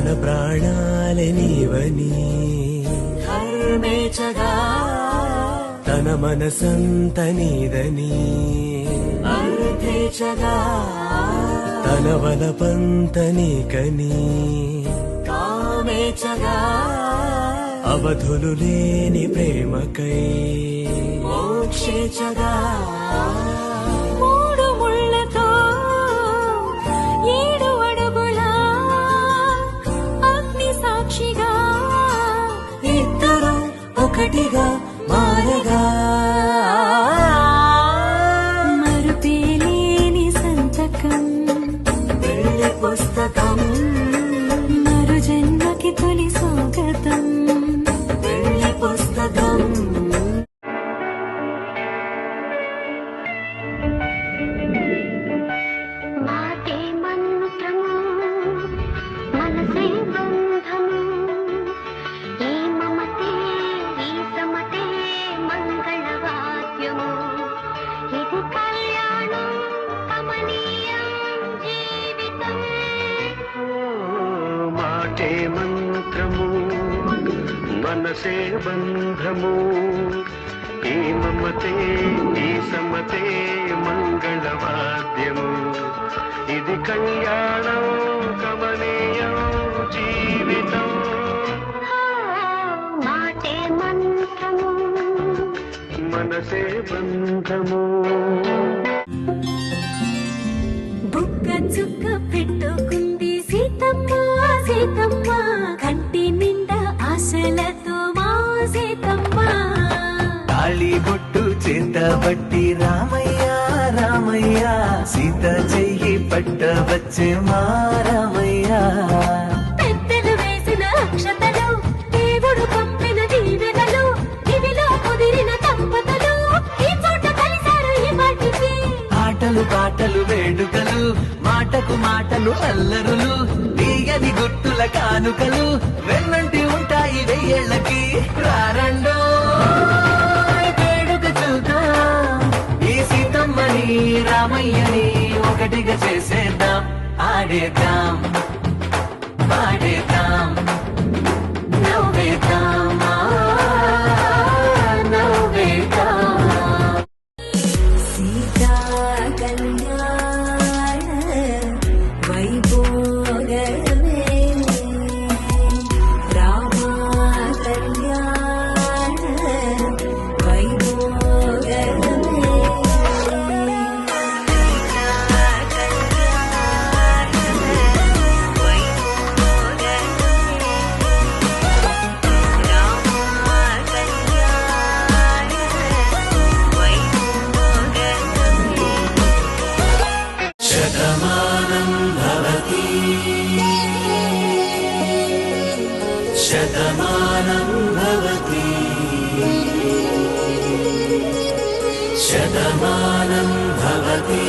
తన ప్రాణాలే నీవని ధర్మేచగా తన మనసంత నీదని అర్థేచగా తన వలపంత నీకని కామేచగా అవధులు లేని ప్రేమకై మోక్షేచగా మూడు ముళ్ళతో 7 అడుగుల అగ్ని సాక్షిగా ఇద్దరు ఒకటిగా మారగా మరుపేలేని సంతకం పెళ్లి పుస్తకం మరు జన్మకి తొలి స్వాగతం పెళ్లి పుస్తకం మాటే మంత్రము మనసే బంధము ఈ మమతే ఈ సమతే మంగళవాద్యము ఇది కళ్యాణం కమనీయం జీవితం మాటే మంత్రము మనసే బంధము ఈ మమతే ఈ సమతే మంగళవాద్యము ఇది కళ్యాణం కమనీయం జీవితం మాటే మంత్రము మనసే బంధము బుక్క చుక్క పెట్టుకుంది సీతమ్మ సీతమ్మ కంటి నిండా ఆశలతో మా సీతమ్మ తాళి బొట్టు చేతబట్టి రామయ్య రామయ్య సీత చెయ్యి పట్టవచ్చే మా రామయ్య పెద్దలు వేసిన అక్షతలు దేవుడు పంపిన దీవెనలు ఇవిలో కుదిరిన దంపతులు ఈ చోట కలిశారు ఈ మాటికి ఆటలు పాటలు వేడుకలు మాటకు మాటలు అల్లరులు తీయని గుట్టుల కానుకలు వెన్నంటి ఉంటాయి వెయ్యేళ్ళకి రారండో వేడుక చూద్దాం ఈ సీతమ్మని రామయ్యని ఒకటిగా చేసేద్దాం ఆడేద్దాం పాడేద్దాం నవ్వేద్దాం నవ్వేద్దాం సీతా కళ్యాణ వైభోగమే రామ కళ్యాణ వైభోగమే శతమానం భవతి శతమానం భవతి శతమానం భవతి